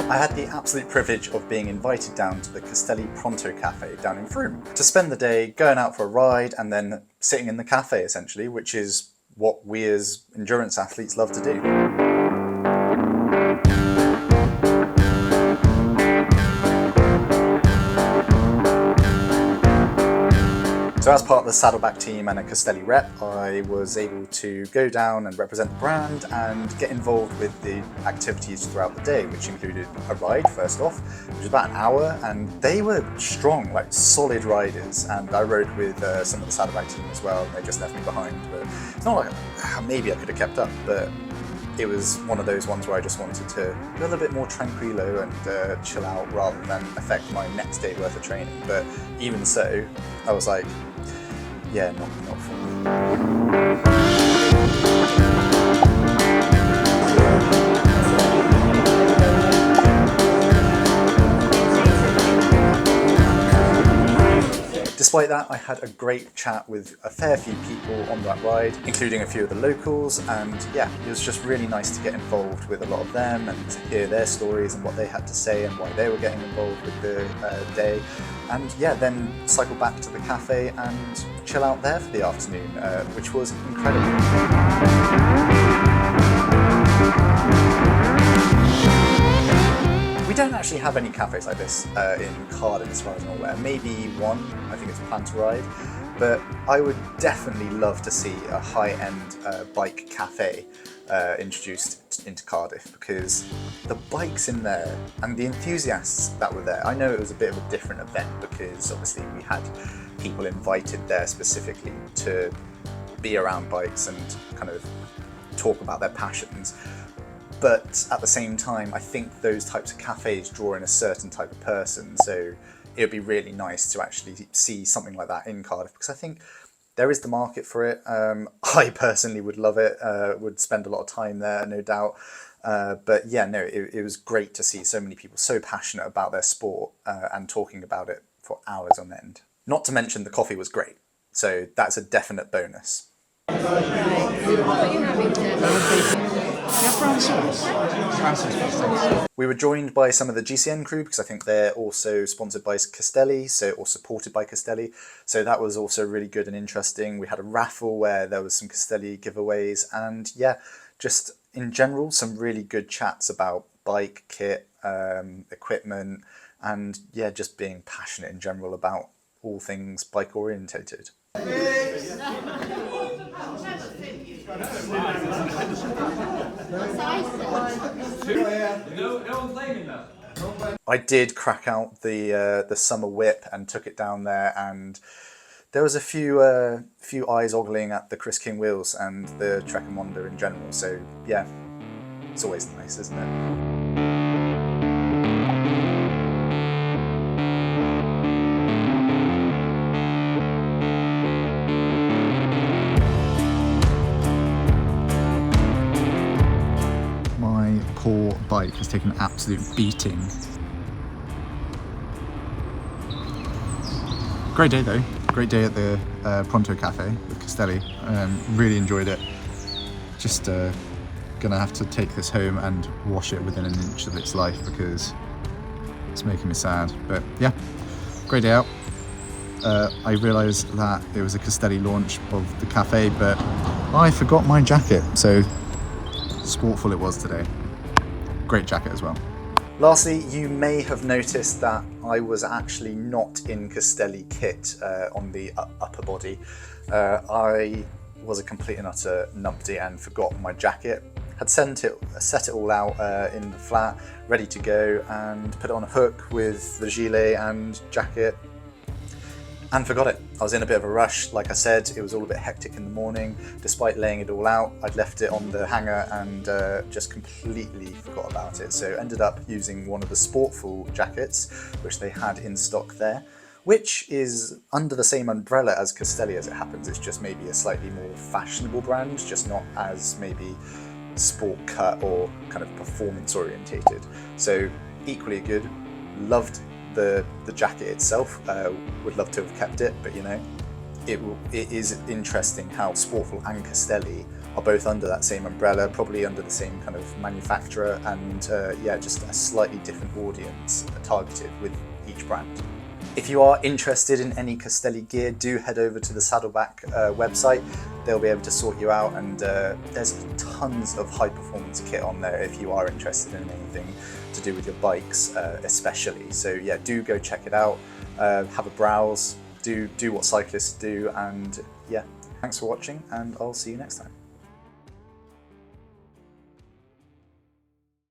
I had the absolute privilege of being invited down to the Castelli Pronto cafe down in Frome to spend the day going out for a ride and then sitting in the cafe essentially, which is what we as endurance athletes love to do. So as part of the Saddleback team and a Castelli rep, I was able to go down and represent the brand and get involved with the activities throughout the day, which included a ride first off, which was about an hour, and they were strong, like solid riders, and I rode with some of the Saddleback team as well, and they just left me behind. But it's not like maybe I could have kept up, but it was one of those ones where I just wanted to go a little bit more tranquilo and chill out rather than affect my next day worth of training. But even so, I was like, yeah, not for me. Despite that, I had a great chat with a fair few people on that ride, including a few of the locals, and yeah, it was just really nice to get involved with a lot of them and to hear their stories and what they had to say and why they were getting involved with the day. And yeah, then cycle back to the cafe and chill out there for the afternoon, which was incredible. We don't actually have any cafes like this in Cardiff as far as I'm aware. Maybe one, I think it's Plan to Ride, but I would definitely love to see a high-end bike cafe introduced into Cardiff, because the bikes in there and the enthusiasts that were there, I know it was a bit of a different event because obviously we had people invited there specifically to be around bikes and kind of talk about their passions. But at the same time, I think those types of cafes draw in a certain type of person, so it would be really nice to actually see something like that in Cardiff, because I think there is the market for it. I personally would love it, would spend a lot of time there, no doubt. But yeah, no, it was great to see so many people so passionate about their sport and talking about it for hours on end. Not to mention the coffee was great, so that's a definite bonus. We were joined by some of the GCN crew because I think they're also sponsored by Castelli, or supported by Castelli. So that was also really good and interesting. We had a raffle where there was some Castelli giveaways, and yeah, just in general, some really good chats about bike, kit, equipment, and yeah, just being passionate in general about all things bike orientated. I did crack out the summer whip and took it down there, and there was a few eyes ogling at the Chris King wheels and the Trekker in general. So yeah, it's always nice, isn't it? Poor bike has taken an absolute beating. Great day though, great day at the Pronto Cafe with Castelli. Really enjoyed it. Just gonna have to take this home and wash it within an inch of its life because it's making me sad. But yeah, great day out. I realised that it was a Castelli launch of the cafe, but I forgot my jacket, so sportful it was today. Great jacket as well. Lastly, you may have noticed that I was actually not in Castelli kit on the upper body. I was a complete and utter numpty and forgot my jacket. Had set it all out in the flat, ready to go, and put it on a hook with the gilet and jacket, and forgot it. I was in a bit of a rush. Like I said, it was all a bit hectic in the morning. Despite laying it all out, I'd left it on the hanger and just completely forgot about it. So ended up using one of the Sportful jackets, which they had in stock there, which is under the same umbrella as Castelli as it happens. It's just maybe a slightly more fashionable brand, just not as maybe sport cut or kind of performance orientated. So equally good. Loved the jacket itself. Would love to have kept it, but you know, it is interesting how Sportful and Castelli are both under that same umbrella, probably under the same kind of manufacturer, and yeah, just a slightly different audience targeted with each brand. If you are interested in any Castelli gear, do head over to the Saddleback website. They'll be able to sort you out, and there's tons of high performance kit on there if you are interested in anything to do with your bikes especially. So yeah, do go check it out, have a browse, do what cyclists do, and yeah, thanks for watching, and I'll see you next time.